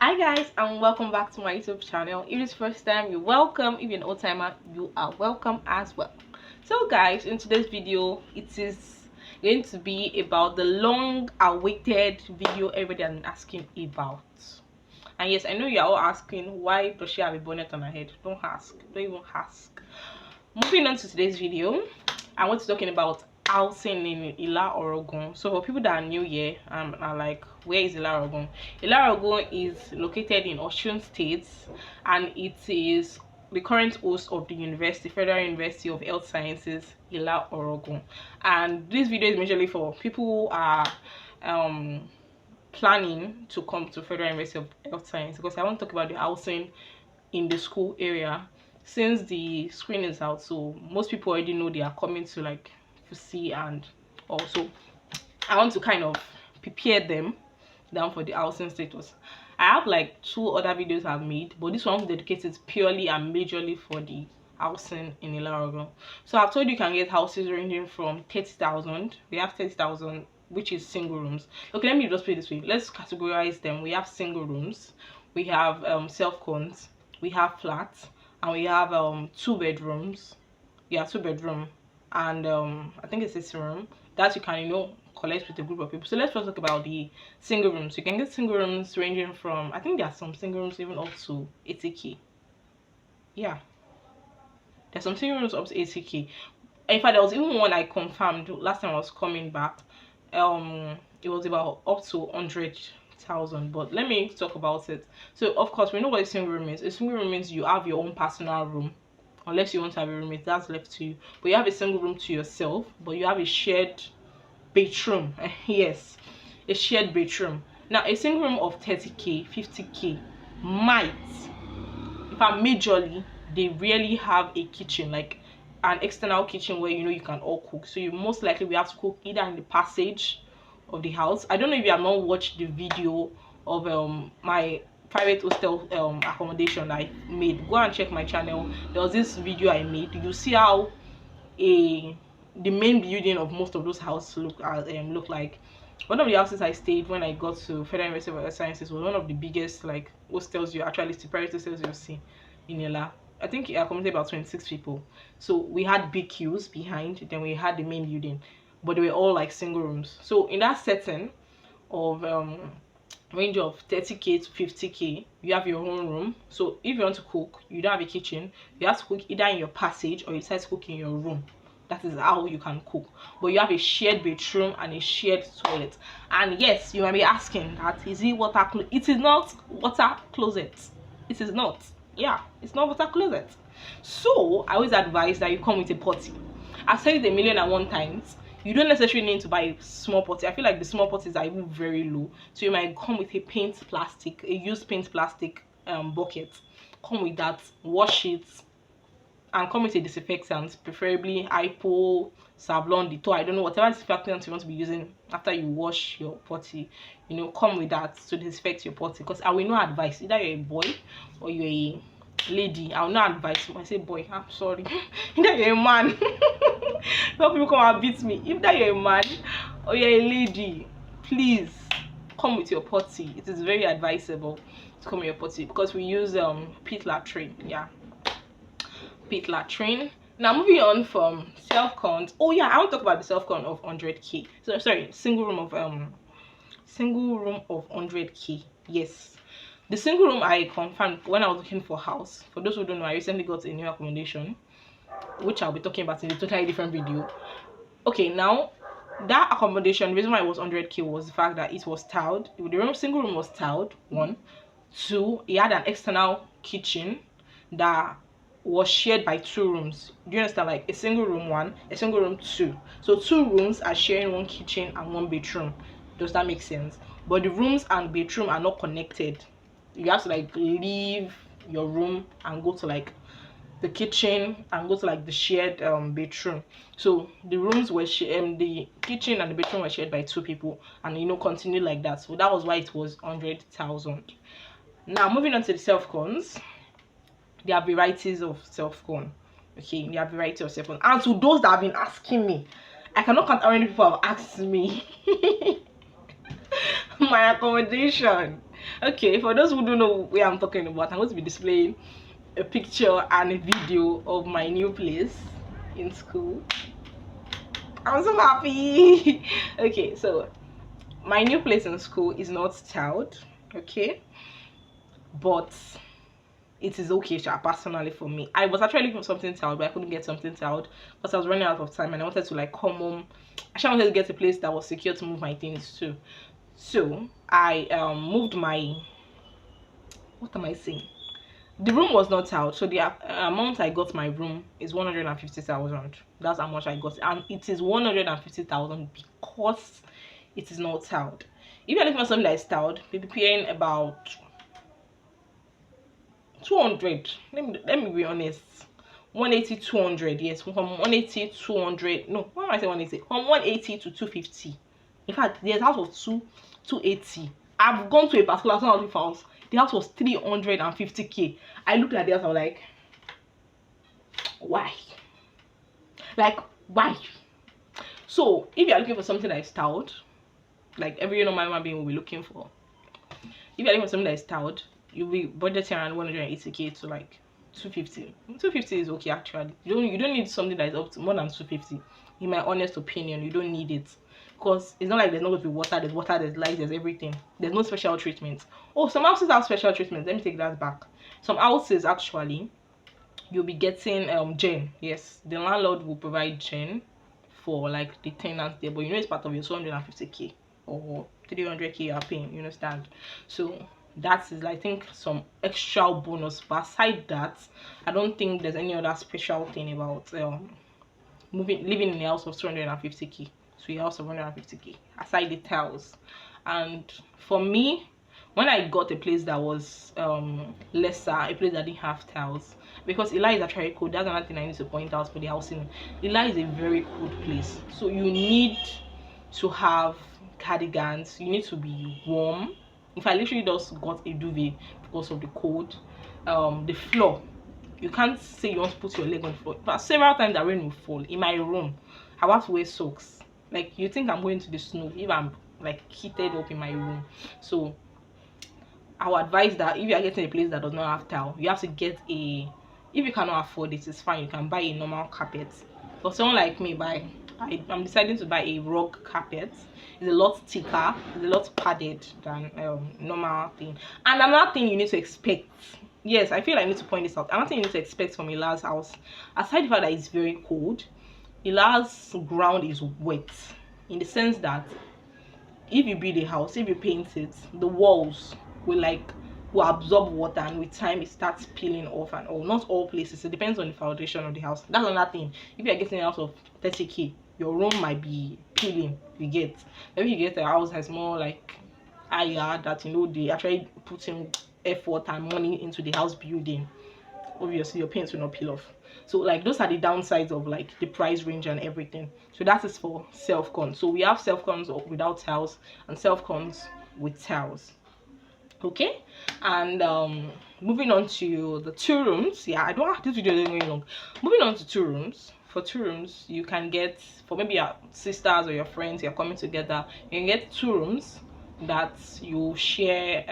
Hi guys, and welcome back to my YouTube channel. If it's first time, you're welcome. If you're an old timer, you are welcome as well. So guys, in today's video, it is going to be about the long awaited video everybody has been asking about. And yes, I know you are all asking, why does she have a bonnet on her head? Don't ask, don't even ask. Moving on to today's video, I want to talking about housing in Ila Oregon. So for people that are new here are like, where is Ila Oregon? Ila Oregon is located in Osun State, and it is the current host of the university, Federal University of Health Sciences, Ila Oregon. And this video is majorly for people who are planning to come to Federal University of Health Science, because I want to talk about the housing in the school area since the screen is out. So most people already know they are coming to like FUHSI, and also I want to kind of prepare them down for the housing status. I have like 2 other videos I've made, but this one is dedicated purely and majorly for the housing in Ila Oregon. So I've told you can get houses ranging from 30,000. We have 30,000, which is single rooms. Okay, let me just put it this way. Let's categorize them. We have single rooms, we have self-cons, we have flats, and we have 2 bedrooms. Yeah, 2 bedroom, and I think it's this room that you can collect with a group of people. So let's first talk about the single rooms. You can get single rooms ranging from, I think there are some single rooms even up to 80k. Yeah, there's some single rooms up to 80k. In fact, there was even one I confirmed last time I was coming back. It was about up to 100,000, but let me talk about it. So of course we know what a single room is. A single room means you have your own personal room, unless you want to have a roommate, that's left to you. But you have a single room to yourself, but you have a shared bedroom. Yes, a shared bedroom. Now a single room of 30k, 50k might, in fact majorly, they really have a kitchen, like an external kitchen where you can all cook. So you most likely we have to cook either in the passage of the house. I don't know if you have not watched the video of my private hostel accommodation I made. Go and check my channel. There was this video I made. You see how the main building of most of those houses look like. One of the houses I stayed when I got to Federal University of Health Sciences was one of the biggest like hostels you actually see, private hostels you see in Ela. I think it accommodated about 26 people. So we had big queues behind, then we had the main building, but they were all like single rooms. So in that setting of range of 30k to 50k, you have your own room. So if you want to cook, you don't have a kitchen, you have to cook either in your passage or you decide to cook in your room. That is how you can cook. But you have a shared bedroom and a shared toilet. And yes, you might be asking that, is it water closet? It is not water closet. It is not. Yeah, it's not water closet. So I always advise that you come with a potty. I've said it 1,000,001 times. You don't necessarily need to buy a small potty. I feel like the small potties are even very low. So you might come with a used paint plastic bucket. Come with that, wash it, and come with a disinfectant, preferably Hypo, Savlon, Dettol. I don't know, whatever disinfectant you want to be using after you wash your potty. Come with that to disinfect your potty. Because I will not advise, either you're a boy or you're a lady. I will not advise you. I say boy, I'm sorry. Either you're a man. Some people come and beat me. If that you're a man or you're a lady, please come with your potty. It is very advisable to come with your potty, because we use pit latrine. Yeah, pit latrine. Now moving on from self-cons. Oh yeah, I want to talk about the self-con of 100k. So sorry, single room of 100k. Yes, the single room I confirmed when I was looking for a house. For those who don't know, I recently got a new accommodation, which I'll be talking about in a totally different video. Okay, now that accommodation, the reason why it was 100k was the fact that it was tiled. The single room was tiled. 1, 2, it had an external kitchen that was shared by 2 rooms. Do you understand? Like a single room 1, a single room 2. So 2 rooms are sharing 1 kitchen and 1 bedroom. Does that make sense? But the rooms and bedroom are not connected. You have to like leave your room and go to like the kitchen and go to like the shared bedroom. So the rooms were the kitchen and the bedroom were shared by 2 people, and continue like that. So that was why it was 100,000. Now moving on to the self-cons. There are varieties of self-con. Okay, there are varieties of self-con. And to those that have been asking me, I cannot count how many people have asked me my accommodation. Okay, for those who don't know where I'm talking about, I'm going to be displaying a picture and a video of my new place in school. I'm so happy. Okay, so my new place in school is not tiled, okay, but it is okay, personally for me. I was actually looking for something tiled, but I couldn't get something tiled because I was running out of time and I wanted to like come home. Actually, I wanted to get a place that was secure to move my things to. So I moved my, what am I saying? The room was not tiled, so the amount I got my room is 150,000. That's how much I got, and it is 150,000 because it is not tiled. If you're looking for something that is tiled, you'll be paying about 200. Let me be honest. 180, 200. Yes, from 180, 200. No, why am I saying 180? From 180 to 250. In fact, there's house of 280. I've gone to a particular house. The house was 350k. I looked at the house, I was like, why? Like, why? So if you're looking for something that is tiled, like every normal human being will be looking for, if you're looking for something that is tiled, you'll be budgeting around 180k to like 250. 250 is okay actually. You don't need something that is up to more than 250. In my honest opinion, you don't need it. Because it's not like there's not going to be water, there's light, there's everything. There's no special treatment. Oh, some houses have special treatment. Let me take that back. Some houses actually, you'll be getting gen. Yes, the landlord will provide gen for like the tenants there, but you know it's part of your 250k or 300k you are paying, you understand? So that is, I think, some extra bonus. But aside that, I don't think there's any other special thing about living in a house of 250k to a house of 150k aside the tiles. And for me, when I got a place that was lesser, a place that didn't have tiles, because Eli is actually cold. That's another thing I need to point out for the housing. Eli is a very cold place, so you need to have cardigans, you need to be warm. If I literally just got a duvet because of the cold. The floor, you can't say you want to put your leg on the floor, but several times the rain will fall in my room. I have to wear socks. Like, you think I'm going to the snow if I'm like heated up in my room. So I would advise that if you are getting a place that does not have tile, you have to get a, if you cannot afford it, it's fine, you can buy a normal carpet. For someone like me, I'm deciding to buy a rug carpet. It's a lot thicker, it's a lot padded than normal thing. And another thing you need to expect, yes, I feel like I need to point this out, another thing you need to expect from Ila's house, aside the fact that it's very cold, Ila's ground is wet, in the sense that if you build a house, if you paint it, the walls will absorb water, and with time it starts peeling off and all. Not all places, it depends on the foundation of the house. That's another thing. If you're getting a house of 30k, your room might be peeling. You get, maybe you get a house that's more like higher, that you know they actually put in effort and money into the house building, obviously your paint will not peel off. So like those are the downsides of like the price range and everything. So that is for self-con. So we have self-cons without tiles and self-cons with tiles. Okay, and moving on to the 2 rooms. Yeah, I don't have this video is going long. Moving on to 2 rooms. For 2 rooms, you can get, for maybe your sisters or your friends, you're coming together, you can get 2 rooms that you share.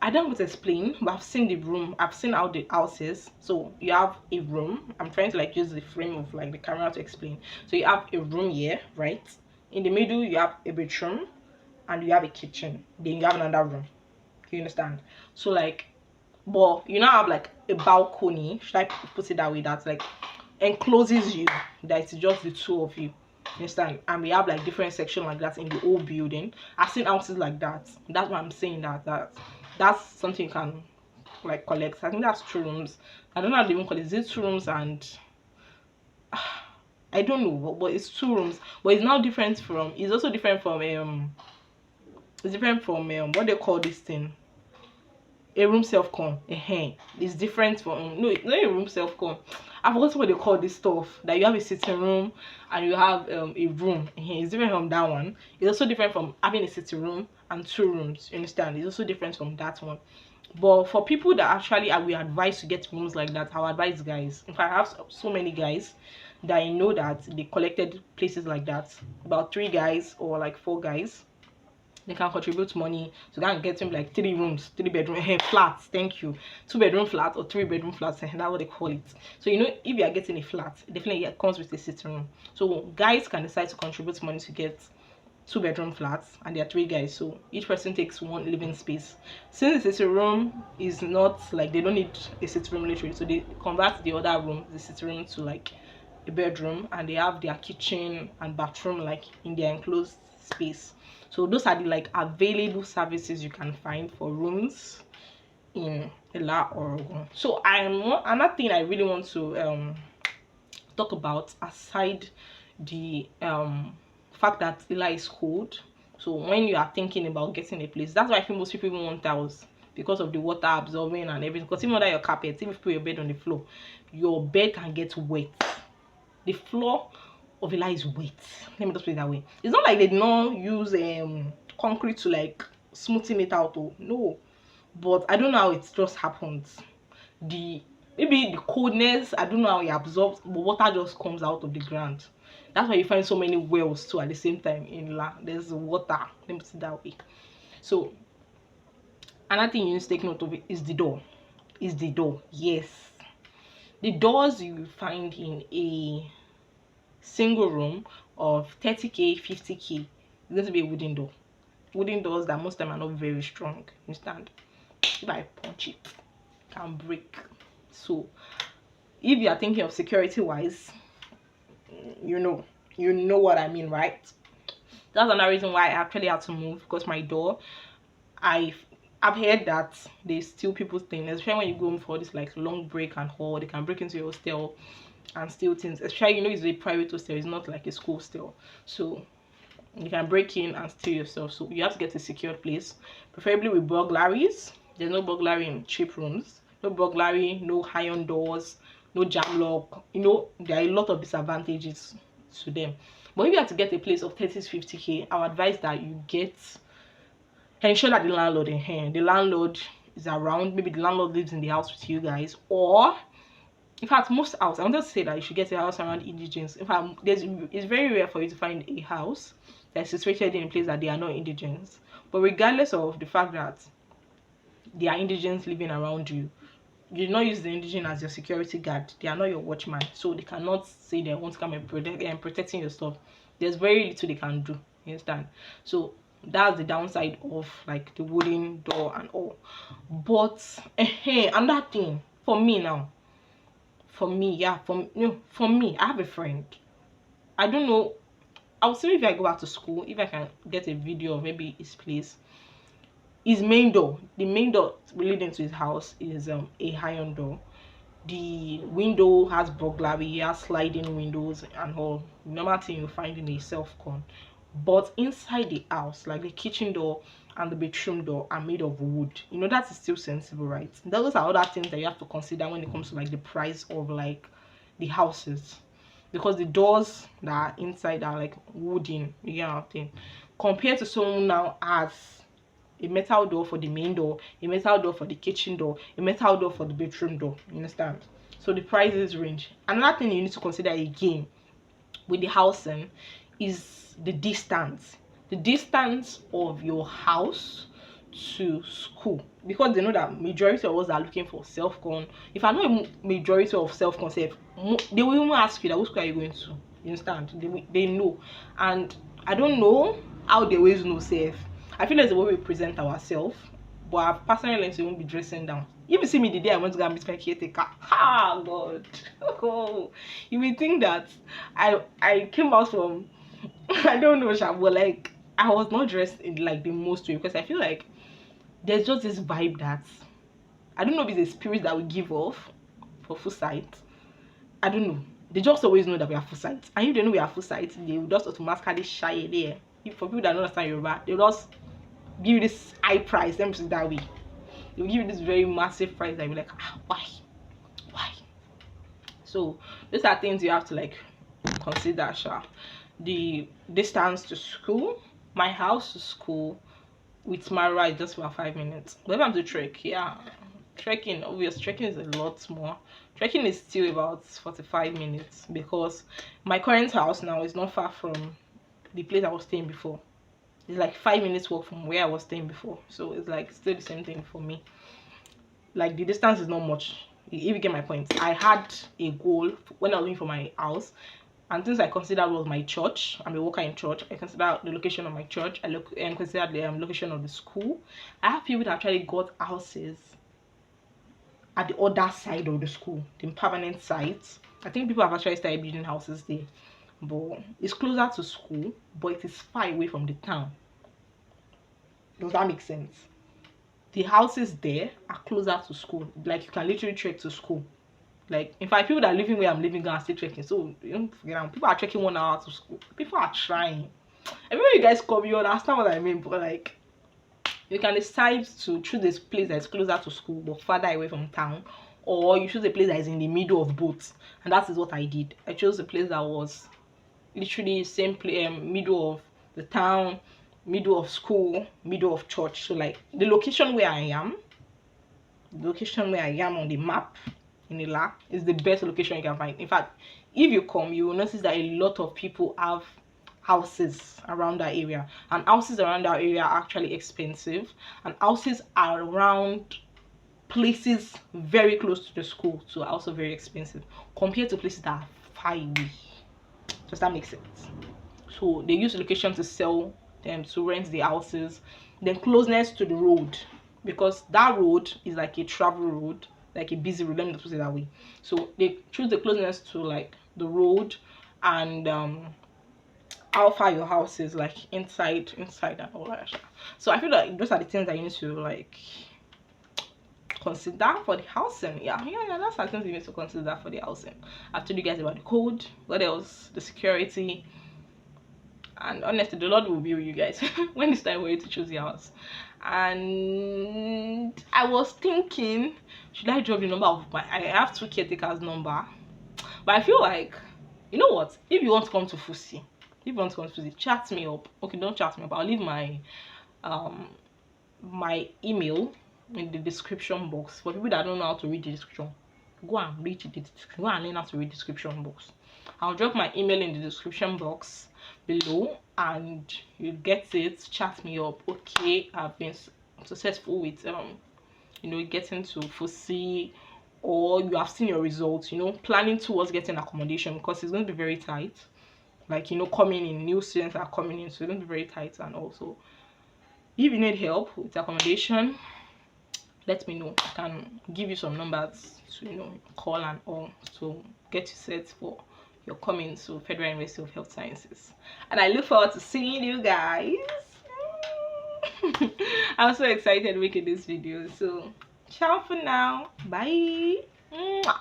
I don't want to explain, but I've seen the room, I've seen how the house is. So you have a room. I'm trying to like use the frame of like the camera to explain. So you have a room here, right? In the middle you have a bedroom, and you have a kitchen. Then you have another room. You understand? So like, but you now have like a balcony, should I put it that way, that's like encloses you, that it's just the 2 of you. You understand? And we have like different sections like that in the whole building. I've seen houses like that. That's why I'm saying that's something you can like collect. I think that's 2 rooms. I don't know how they even call it. Is it 2 rooms and I don't know, but it's 2 rooms. But it's now different from, it's also different from it's different from what they call this thing, a room self-con. It's different from no, it's not a room self-con. I forgot what they call this stuff, that you have a sitting room and you have a room. It's different from that one. It's also different from having a sitting room and 2 rooms. You understand? It's also different from that one. But for people that actually I will advise to get rooms like that, I'll advise guys. In fact, I have so many guys that I know that they collected places like that, about 3 guys or like 4 guys. they can contribute money to go and get him like 3 rooms, 3 bedroom flats. Thank you. 2-bedroom flat or 3-bedroom flats, and that's what they call it. So you know, if you are getting a flat, definitely it comes with a sitting room. So guys can decide to contribute money to get 2-bedroom flats, and there are 3 guys, so each person takes 1 living space. Since the sitting room is not like, they don't need a sitting room literally, so they convert the other room, the sitting room, to like a bedroom, and they have their kitchen and bathroom like in their enclosed space. So those are the like available services you can find for rooms in Ela or Ogun. So another thing I really want to talk about, aside the fact that Ela is cold. So when you are thinking about getting a place, that's why I think most people even want tiles, because of the water absorbing and everything. Because even under your carpet, even if you put your bed on the floor, your bed can get wet. The floor of Ela is wet. Let me just put it that way. It's not like they did not use concrete to like smoothing it out. Oh no, but I don't know how it just happens. Maybe the coldness, I don't know how it absorbs, but water just comes out of the ground. That's why you find so many wells too at the same time in Ela. There's water. Let me put it that way. So another thing you need to take note of is the door. Yes, the doors you find in a single room of 30k, 50k is going to be a wooden door. Wooden doors that most time are not very strong. You understand? If I punch it, it can break. So if you are thinking of security wise, you know what I mean, right? That's another reason why I actually had to move, because my door, I've heard that they steal people's things, especially when you go for this like long break and all. They can break into your hostel and steal things, especially, you know, it's a private hostel, it's not like a school hostel, so you can break in and steal yourself. So you have to get a secured place, preferably with burglaries. There's no burglary in cheap rooms, no burglary, no iron doors, no jam lock. You know, there are a lot of disadvantages to them. But if you have to get a place of 30 to 50k, I would advise that you ensure that the landlord is around. Maybe the landlord lives in the house with you guys, or in fact, most houses, I wanted to say that you should get a house around indigents. In fact, it's very rare for you to find a house that's situated in a place that they are not indigents. But regardless of the fact that they are indigents living around you, you do not use the indigent as your security guard. They are not your watchman, so they cannot say they want to come and protecting your stuff. There's very little they can do. You understand? So that's the downside of like the wooden door and all. But another thing for me, I have a friend. I don't know. I'll see if I go back to school, if I can get a video of maybe his place. His main door, the main door leading to his house, is a iron door. The window has burglary, he has sliding windows and all. Normal thing you find in a self-con. But inside the house, like the kitchen door and the bedroom door, are made of wood. You know, that is still sensible, right? Those are other things that you have to consider when it comes to like the price of like the houses, because the doors that are inside are like wooden, you get what I'm saying, compared to someone now has a metal door for the main door, a metal door for the kitchen door, a metal door for the bedroom door. You understand? So the prices range. Another thing you need to consider again with the housing is the distance of your house to school, because they know that majority of us are looking for self-con. If I know a majority of self-con, they will even ask you that which school are you going to. You understand? They know. And I don't know how they always know safe. I feel like the way we present ourselves, but I've personally learned to won't be dressing down. If you see me the day I went to go and meet my caretaker, God, you will think that I came out from I don't know, but like I was not dressed in like the most way, because I feel like there's just this vibe that I don't know if it's a spirit that we give off for FUHSI. I don't know. They just always know that we are FUHSI, and if they know we are FUHSI, they will just automatically shy there. For people that don't understand Yoruba, they will just give you this high price. Let me put it that way. They'll give you this very massive price that you're like, why? So these are things you have to like consider. The distance to school, my house to school with my ride just about 5 minutes. But if I'm to trek, trekking is a lot more. Trekking is still about 45 minutes, because my current house now is not far from the place I was staying before. It's like 5 minutes walk from where I was staying before, so it's like still the same thing for me. Like the distance is not much, if you get my point. I had a goal when I was looking for my house, and things I considered was my church. I'm a worker in church. I consider the location of my church. I consider the location of the school. I have people that actually got houses at the other side of the school, the permanent site. I think people have actually started building houses there, but it's closer to school, but it is far away from the town. Does that make sense? The houses there are closer to school. Like you can literally trek to school. Like in fact, people that are living where I'm living are still trekking. So you don't forget, people are trekking 1 hour to school. People are trying. I mean, when you guys come, you understand what I mean. But like, you can decide to choose this place that's closer to school but farther away from town, or you choose a place that is in the middle of both. And that is what I did. I chose a place that was literally same place, middle of the town, middle of school, middle of church. So like the location where I am on the map in Ila is the best location you can find. In fact, if you come, you will notice that a lot of people have houses around that area, and houses around that area are actually expensive, and houses are around places very close to the school, so are also very expensive compared to places that are far away. Does that make sense? So they use location to sell them, to rent the houses. Then closeness to the road, because that road is like a travel road, like a busy road, let me put it that way. So they choose the closeness to like the road, and how far your house is, like inside and all that. So I feel like those are the things that you need to like consider for the housing. Yeah, that's the things you need to consider for the housing. I've told you guys about the code. What else? The security. And honestly, the Lord will be with you guys when it's time for you to choose your house. And I was thinking, should I drop the number of I have 2 caretakers number, but I feel like, you know what, if you want to come to FUHSI, chat me up. Okay, don't chat me up, I'll leave my my email in the description box. For people that don't know how to read the description, go and learn how to read the description box. I'll drop my email in the description box below, and you get it. Chat me up. Okay, I've been successful with getting to FUHSI, or you have seen your results, planning towards getting accommodation, because it's going to be very tight. Like, coming in, new students are coming in, so it's going to be very tight. And also, if you need help with accommodation, let me know. I can give you some numbers to call and all to get you set for your coming to Federal University of Health Sciences. And I look forward to seeing you guys. I'm so excited making this video. So ciao for now. Bye. Mwah.